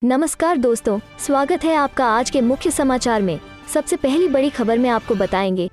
नमस्कार दोस्तों, स्वागत है आपका आज के मुख्य समाचार में। सबसे पहली बड़ी खबर में आपको बताएंगे,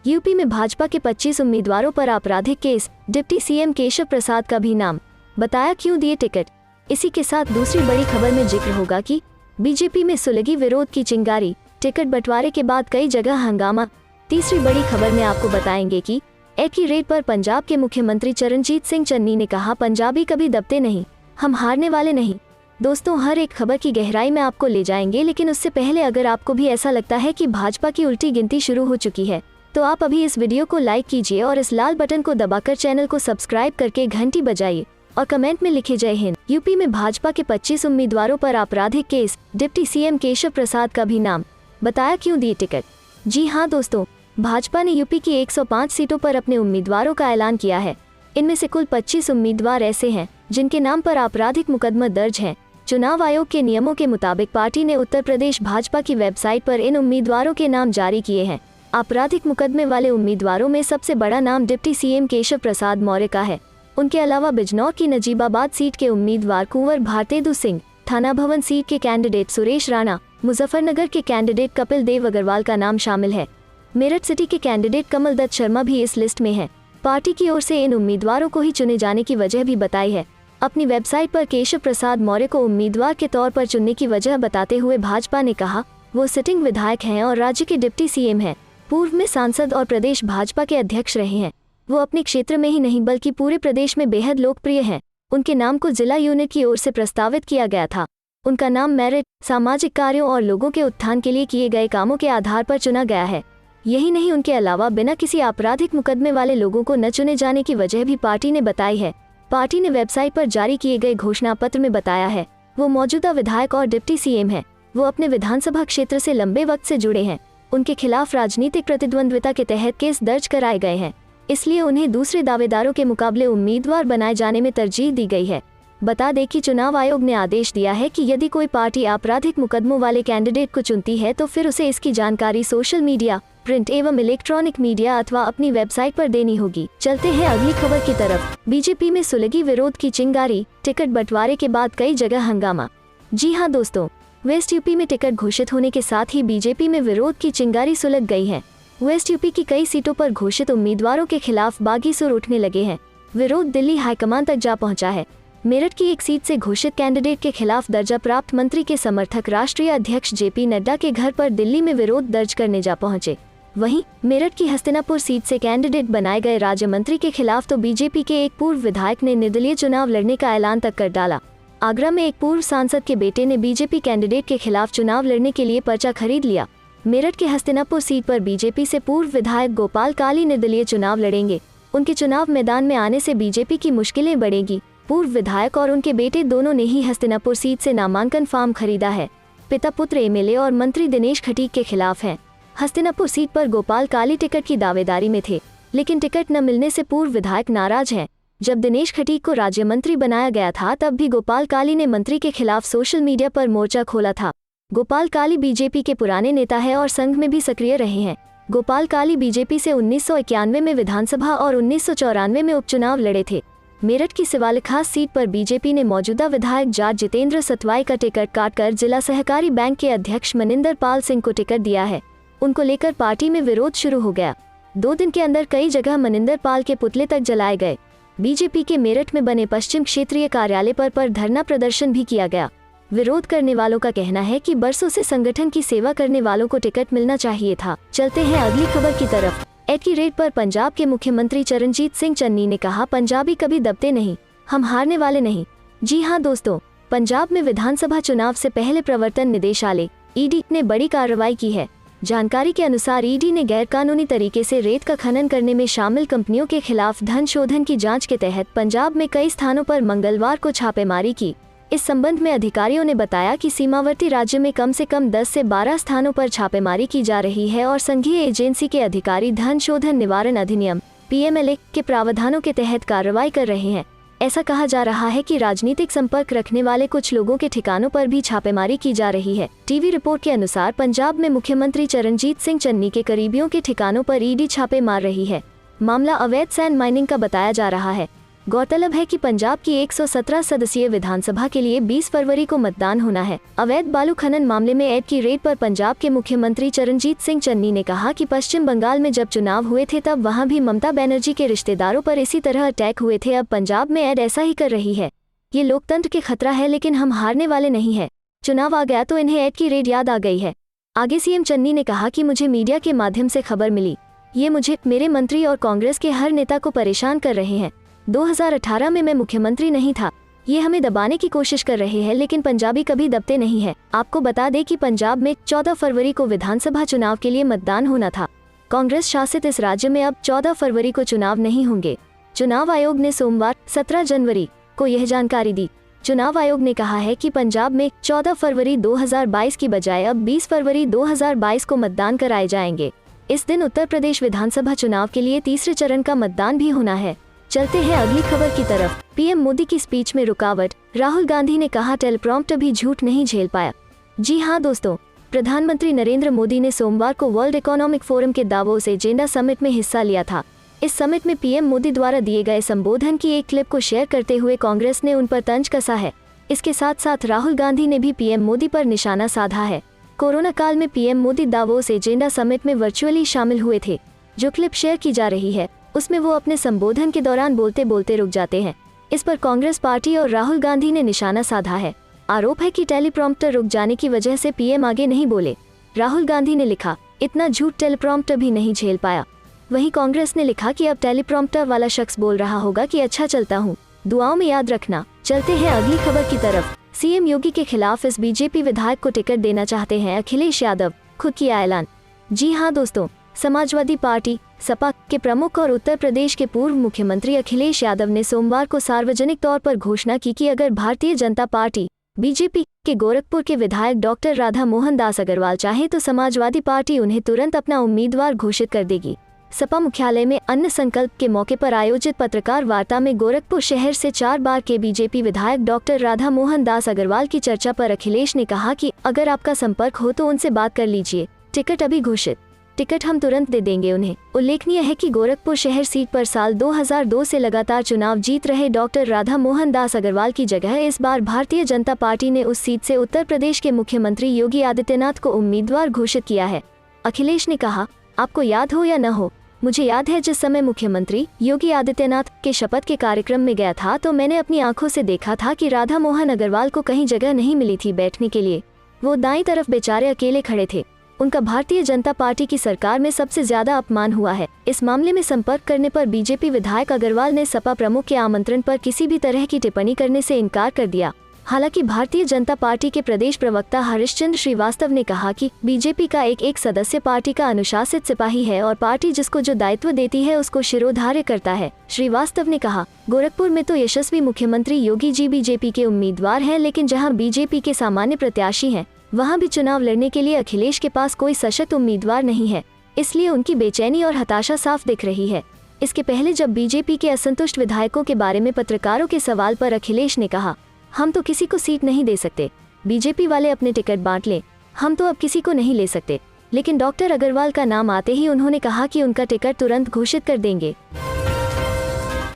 यूपी में भाजपा के 25 उम्मीदवारों पर आपराधिक case, deputy CM Keshav Prasad का भी नाम, बताया क्यों दिए टिकट। इसी के साथ दूसरी बड़ी खबर में जिक्र होगा कि बीजेपी में सुलगी विरोध की चिंगारी, टिकट बंटवारे के बाद कई जगह हंगामा। तीसरी बड़ी खबर में आपको बताएंगे कि एक ही रेट पर पंजाब के मुख्यमंत्री चरणजीत सिंह चन्नी ने कहा, पंजाबी कभी दबते नहीं, हम हारने वाले नहीं। दोस्तों, हर एक खबर की गहराई में आपको ले जाएंगे, लेकिन उससे पहले अगर आपको भी ऐसा लगता है कि भाजपा की उल्टी गिनती शुरू हो चुकी है, तो आप अभी इस वीडियो को लाइक कीजिए और इस लाल बटन को दबाकर चैनल को सब्सक्राइब करके घंटी बजाइए और कमेंट में लिखे जय हिंद। यूपी में भाजपा के 25 उम्मीदवारों पर आपराधिक case, deputy CM Keshav Prasad का भी नाम, बताया क्यों दिए टिकट। जी हाँ दोस्तों, भाजपा ने यूपी की 105 सीटों पर अपने उम्मीदवारों का ऐलान किया है। इनमें से कुल 25 उम्मीदवार ऐसे हैं जिनके नाम पर आपराधिक मुकदमा दर्ज है। चुनाव आयोग के नियमों के मुताबिक पार्टी ने उत्तर प्रदेश भाजपा की वेबसाइट पर इन उम्मीदवारों के नाम जारी किए हैं। आपराधिक मुकदमे वाले उम्मीदवारों में सबसे बड़ा नाम डिप्टी सीएम केशव प्रसाद मौर्य का है। उनके अलावा बिजनौर की नजीबाबाद सीट के उम्मीदवार कुंवर भारतेंदु सिंह, थाना भवन सीट के कैंडिडेट सुरेश राणा, मुजफ्फरनगर के कैंडिडेट कपिल देव अग्रवाल का नाम शामिल है। मेरठ सिटी के कैंडिडेट कमल दत्त शर्मा भी इस लिस्ट में है। पार्टी की ओर से इन उम्मीदवारों को ही चुने जाने की वजह भी बताई है। अपनी वेबसाइट पर केशव प्रसाद मौर्य को उम्मीदवार के तौर पर चुनने की वजह बताते हुए भाजपा ने कहा, वो सिटिंग विधायक हैं और राज्य के डिप्टी सीएम हैं। पूर्व में सांसद और प्रदेश भाजपा के अध्यक्ष रहे हैं। वो अपने क्षेत्र में ही नहीं बल्कि पूरे प्रदेश में बेहद लोकप्रिय हैं। उनके नाम को जिला यूनिट की ओर से प्रस्तावित किया गया था। उनका नाम मेरिट, सामाजिक कार्यों और लोगों के उत्थान के लिए किए गए कामों के आधार पर चुना गया है। यही नहीं, उनके अलावा बिना किसी आपराधिक मुकदमे वाले लोगों को न चुने जाने की वजह भी पार्टी ने बताई है। पार्टी ने वेबसाइट पर जारी किए गए घोषणा पत्र में बताया है, वो मौजूदा विधायक और डिप्टी सीएम हैं। वो अपने विधानसभा क्षेत्र से लंबे वक्त से जुड़े हैं। उनके खिलाफ राजनीतिक प्रतिद्वंद्विता के तहत केस दर्ज कराए गए हैं, इसलिए उन्हें दूसरे दावेदारों के मुकाबले उम्मीदवार बनाए जाने में तरजीह दी गई है। बता दें कि चुनाव आयोग ने आदेश दिया है कि यदि कोई पार्टी आपराधिक मुकदमों वाले कैंडिडेट को चुनती है तो फिर उसे इसकी जानकारी सोशल मीडिया, प्रिंट एवं इलेक्ट्रॉनिक मीडिया अथवा अपनी वेबसाइट पर देनी होगी। चलते हैं अगली खबर की तरफ। बीजेपी में सुलगी विरोध की चिंगारी, टिकट बंटवारे के बाद कई जगह हंगामा। जी हां दोस्तों, वेस्ट यूपी में टिकट घोषित होने के साथ ही बीजेपी में विरोध की चिंगारी सुलग गई है। वेस्ट यूपी की कई सीटों पर घोषित उम्मीदवारों के खिलाफ बागी सुर उठने लगे हैं। विरोध दिल्ली हाईकमान तक जा पहुंचा है। मेरठ की एक सीट से घोषित कैंडिडेट के खिलाफ दर्जा प्राप्त मंत्री के समर्थक राष्ट्रीय अध्यक्ष जेपी नड्डा के घर पर दिल्ली में विरोध दर्ज करने जा पहुंचे। वहीं मेरठ की हस्तिनापुर सीट से कैंडिडेट बनाए गए राज्य मंत्री के खिलाफ तो बीजेपी के एक पूर्व विधायक ने निर्दलीय चुनाव लड़ने का ऐलान तक कर डाला। आगरा में एक पूर्व सांसद के बेटे ने बीजेपी कैंडिडेट के खिलाफ चुनाव लड़ने के लिए पर्चा खरीद लिया। मेरठ के हस्तिनापुर सीट पर बीजेपी से पूर्व विधायक गोपाल काली निर्दलीय चुनाव लड़ेंगे। उनके चुनाव मैदान में आने से बीजेपी की मुश्किलें बढ़ेंगी। पूर्व विधायक और उनके बेटे दोनों ने ही हस्तिनापुर सीट से नामांकन फॉर्म खरीदा है। पिता पुत्र एमएलए और मंत्री दिनेश खटीक के खिलाफ हैं। हस्तिनापुर सीट पर गोपाल काली टिकट की दावेदारी में थे, लेकिन टिकट न मिलने से पूर्व विधायक नाराज हैं। जब दिनेश खटीक को राज्य मंत्री बनाया गया था तब भी गोपाल काली ने मंत्री के खिलाफ सोशल मीडिया पर मोर्चा खोला था। गोपाल काली बीजेपी के पुराने नेता है और संघ में भी सक्रिय रहे हैं। गोपाल काली बीजेपी से 1991 में विधानसभा और 1994 में उपचुनाव लड़े थे। मेरठ की सिवालिखास सीट पर बीजेपी ने मौजूदा विधायक जाट जितेंद्र सतवाई का टिकट काटकर जिला सहकारी बैंक के अध्यक्ष मनिंदर पाल सिंह को टिकट दिया है। उनको लेकर पार्टी में विरोध शुरू हो गया। 2 दिन के अंदर कई जगह मनिंदर पाल के पुतले तक जलाए गए। बीजेपी के मेरठ में बने पश्चिम क्षेत्रीय कार्यालय पर धरना प्रदर्शन भी किया गया। विरोध करने वालों का कहना है कि बरसों से संगठन की सेवा करने वालों को टिकट मिलना चाहिए था। चलते हैं अगली खबर की तरफ। एक ही रेट पर पंजाब के मुख्यमंत्री चरणजीत सिंह चन्नी ने कहा, पंजाबी कभी दबते नहीं, हम हारने वाले नहीं। जी हां दोस्तों, पंजाब में विधानसभा चुनाव से पहले प्रवर्तन निदेशालय ईडी ने बड़ी कार्रवाई की है। जानकारी के अनुसार ईडी ने गैरकानूनी तरीके से रेत का खनन करने में शामिल कंपनियों के खिलाफ धन शोधन की जांच के तहत पंजाब में कई स्थानों पर मंगलवार को छापेमारी की। इस संबंध में अधिकारियों ने बताया कि सीमावर्ती राज्य में कम से कम 10 से 12 स्थानों पर छापेमारी की जा रही है और संघीय एजेंसी के अधिकारी धन शोधन निवारण अधिनियम पीएमएलए के प्रावधानों के तहत कार्रवाई कर रहे हैं। ऐसा कहा जा रहा है कि राजनीतिक संपर्क रखने वाले कुछ लोगों के ठिकानों पर भी छापेमारी की जा रही है। टीवी रिपोर्ट के अनुसार पंजाब में मुख्यमंत्री चरणजीत सिंह चन्नी के करीबियों के ठिकानों पर ईडी छापे मार रही है। मामला अवैध सैंड माइनिंग का बताया जा रहा है। गौरतलब है कि पंजाब की 117 सदस्यीय विधानसभा के लिए 20 फरवरी को मतदान होना है। अवैध बालू खनन मामले में ऐड की रेड पर पंजाब के मुख्यमंत्री चरणजीत सिंह चन्नी ने कहा कि पश्चिम बंगाल में जब चुनाव हुए थे तब वहां भी ममता बनर्जी के रिश्तेदारों पर इसी तरह अटैक हुए थे। अब पंजाब में ऐड ऐसा ही कर रही है। ये लोकतंत्र के खतरा है, लेकिन हम हारने वाले नहीं है। चुनाव आ गया तो इन्हें ऐड की रेड याद आ गई है। आगे सीएम चन्नी ने कहा कि मुझे मीडिया के माध्यम से खबर मिली, ये मुझे, मेरे मंत्री और कांग्रेस के हर नेता को परेशान कर रहे हैं। 2018 में मैं मुख्यमंत्री नहीं था, ये हमें दबाने की कोशिश कर रहे हैं, लेकिन पंजाबी कभी दबते नहीं है। आपको बता दें कि पंजाब में 14 फरवरी को विधानसभा चुनाव के लिए मतदान होना था। कांग्रेस शासित इस राज्य में अब 14 फरवरी को चुनाव नहीं होंगे। चुनाव आयोग ने सोमवार 17 जनवरी को यह जानकारी दी। चुनाव आयोग ने कहा है कि पंजाब में 14 फरवरी 2022 की बजाय अब 20 फरवरी 2022 को मतदान कराए जाएंगे। इस दिन उत्तर प्रदेश विधानसभा चुनाव के लिए तीसरे चरण का मतदान भी होना है। चलते हैं अगली खबर की तरफ। पीएम मोदी की स्पीच में रुकावट, राहुल गांधी ने कहा टेलीप्रॉम्प्टर भी झूठ नहीं झेल पाया। जी हाँ दोस्तों, प्रधानमंत्री नरेंद्र मोदी ने सोमवार को वर्ल्ड इकोनॉमिक फोरम के दावोस एजेंडा समिट में हिस्सा लिया था। इस समिट में पीएम मोदी द्वारा दिए गए संबोधन की एक क्लिप को शेयर करते हुए कांग्रेस ने उन पर तंज कसा है। इसके साथ साथ राहुल गांधी ने भी पीएम मोदी पर निशाना साधा है। कोरोना काल में PM Modi Davos agenda summit में वर्चुअली शामिल हुए थे। जो क्लिप शेयर की जा रही है उसमें वो अपने संबोधन के दौरान बोलते बोलते रुक जाते हैं। इस पर कांग्रेस पार्टी और राहुल गांधी ने निशाना साधा है। आरोप है कि टेलीप्रॉम्प्टर रुक जाने की वजह से पीएम आगे नहीं बोले। राहुल गांधी ने लिखा, इतना झूठ टेलीप्रॉम्प्टर भी नहीं झेल पाया। वहीं कांग्रेस ने लिखा कि अब टेलीप्रॉम्प्टर वाला शख्स बोल रहा होगा कि अच्छा चलता हूँ, दुआओं में याद रखना। चलते हैं अगली खबर की तरफ। सीएम योगी के खिलाफ इस बीजेपी विधायक को टिकट देना चाहते हैं अखिलेश यादव, खुद किया ऐलान। जी हाँ दोस्तों, समाजवादी पार्टी सपा के प्रमुख और उत्तर प्रदेश के पूर्व मुख्यमंत्री अखिलेश यादव ने सोमवार को सार्वजनिक तौर पर घोषणा की कि अगर भारतीय जनता पार्टी बीजेपी के गोरखपुर के विधायक डॉक्टर राधा मोहन दास अग्रवाल चाहे तो समाजवादी पार्टी उन्हें तुरंत अपना उम्मीदवार घोषित कर देगी। सपा मुख्यालय में अन्न संकल्प के मौके पर आयोजित पत्रकार वार्ता में गोरखपुर शहर से 4 बार के बीजेपी विधायक डॉक्टर राधा मोहन दास अग्रवाल की चर्चा पर अखिलेश ने कहा कि अगर आपका संपर्क हो तो उनसे बात कर लीजिए, टिकट अभी घोषित, टिकट हम तुरंत दे देंगे उन्हें। उल्लेखनीय है कि गोरखपुर शहर सीट पर साल 2002 से लगातार चुनाव जीत रहे डॉक्टर राधा मोहन दास अग्रवाल की जगह इस बार भारतीय जनता पार्टी ने उस सीट से उत्तर प्रदेश के मुख्यमंत्री योगी आदित्यनाथ को उम्मीदवार घोषित किया है। अखिलेश ने कहा, आपको याद हो या न हो, मुझे याद है जिस समय मुख्यमंत्री योगी आदित्यनाथ के शपथ के कार्यक्रम में गया था तो मैंने अपनी आंखों से देखा था कि राधा मोहन अग्रवाल को कहीं जगह नहीं मिली थी बैठने के लिए। वो दाईं तरफ बेचारे अकेले खड़े थे। उनका भारतीय जनता पार्टी की सरकार में सबसे ज्यादा अपमान हुआ है। इस मामले में संपर्क करने पर बीजेपी विधायक अग्रवाल ने सपा प्रमुख के आमंत्रण पर किसी भी तरह की टिप्पणी करने से इनकार कर दिया। हालांकि भारतीय जनता पार्टी के प्रदेश प्रवक्ता हरिश्चंद्र श्रीवास्तव ने कहा कि बीजेपी का एक सदस्य पार्टी का अनुशासित सिपाही है और पार्टी जिसको जो दायित्व देती है उसको शिरोधार्य करता है। श्रीवास्तव ने कहा, गोरखपुर में तो यशस्वी मुख्यमंत्री योगी जी बीजेपी के उम्मीदवार हैं, लेकिन जहां बीजेपी के सामान्य प्रत्याशी हैं वहां भी चुनाव लड़ने के लिए अखिलेश के पास कोई सशक्त उम्मीदवार नहीं है, इसलिए उनकी बेचैनी और हताशा साफ दिख रही है। इसके पहले जब बीजेपी के असंतुष्ट विधायकों के बारे में पत्रकारों के सवाल पर अखिलेश ने कहा, हम तो किसी को सीट नहीं दे सकते, बीजेपी वाले अपने टिकट बांट लें, हम तो अब किसी को नहीं ले सकते। लेकिन डॉक्टर अग्रवाल का नाम आते ही उन्होंने कहा कि उनका टिकट तुरंत घोषित कर देंगे।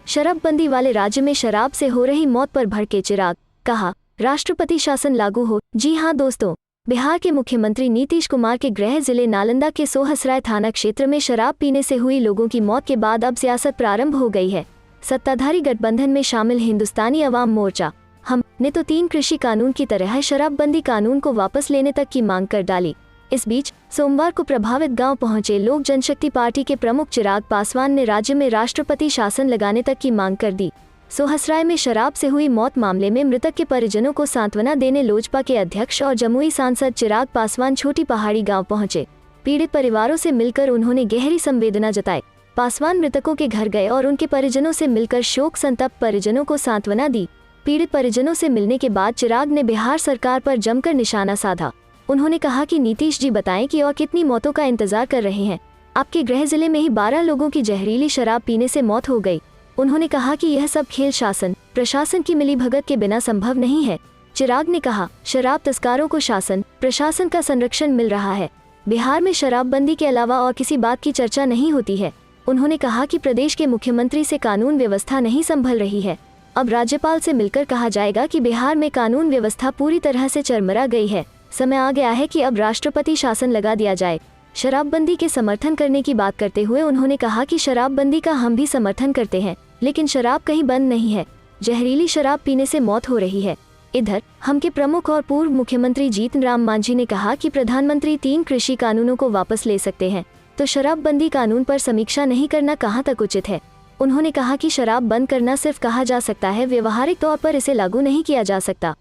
शराबबंदी वाले राज्य में शराब से हो रही मौत पर भड़के चिराग, कहा राष्ट्रपति शासन लागू हो। जी हाँ दोस्तों, बिहार के मुख्यमंत्री नीतीश कुमार के गृह जिले नालंदा के सोहसराय थाना क्षेत्र में शराब पीने से हुई लोगों की मौत के बाद अब सियासत प्रारंभ हो गई है। सत्ताधारी गठबंधन में शामिल हिंदुस्तानी अवाम मोर्चा हम ने तो 3 कृषि कानून की तरह शराबबंदी कानून को वापस लेने तक की मांग कर डाली। इस बीच सोमवार को प्रभावित गांव पहुंचे लोक जनशक्ति पार्टी के प्रमुख चिराग पासवान ने राज्य में राष्ट्रपति शासन लगाने तक की मांग कर दी। सोहसराय में शराब से हुई मौत मामले में मृतक के परिजनों को सांत्वना देने लोजपा के अध्यक्ष और जमुई सांसद चिराग पासवान छोटी पहाड़ी गांव पहुंचे। पीड़ित परिवारों से मिलकर उन्होंने गहरी संवेदना जताई। पासवान मृतकों के घर गए और उनके परिजनों से मिलकर शोक संतप्त परिजनों को सांत्वना दी। पीड़ित परिजनों से मिलने के बाद चिराग ने बिहार सरकार पर जमकर निशाना साधा। उन्होंने कहा कि नीतीश जी बताएं कि और कितनी मौतों का इंतजार कर रहे हैं। आपके गृह जिले में ही 12 लोगों की जहरीली शराब पीने से मौत हो गई। उन्होंने कहा कि यह सब खेल शासन प्रशासन की मिलीभगत के बिना संभव नहीं है। चिराग ने कहा, शराब तस्करों को शासन प्रशासन का संरक्षण मिल रहा है। बिहार में शराबबंदी के अलावा और किसी बात की चर्चा नहीं होती है। उन्होंने कहा कि प्रदेश के मुख्यमंत्री से कानून व्यवस्था नहीं संभल रही है। अब राज्यपाल से मिलकर कहा जाएगा कि बिहार में कानून व्यवस्था पूरी तरह से चरमरा गई है। समय आ गया है कि अब राष्ट्रपति शासन लगा दिया जाए। शराबबंदी के समर्थन करने की बात करते हुए उन्होंने कहा कि शराबबंदी का हम भी समर्थन करते हैं, लेकिन शराब कहीं बंद नहीं है। जहरीली शराब पीने से मौत हो रही है। इधर हम के प्रमुख और पूर्व मुख्यमंत्री जीतन राम मांझी ने कहा कि प्रधानमंत्री 3 कृषि कानूनों को वापस ले सकते हैं, तो शराबबंदी कानून पर समीक्षा नहीं करना कहां तक उचित है। उन्होंने कहा कि शराब बंद करना सिर्फ कहा जा सकता है, व्यवहारिक तौर पर इसे लागू नहीं किया जा सकता।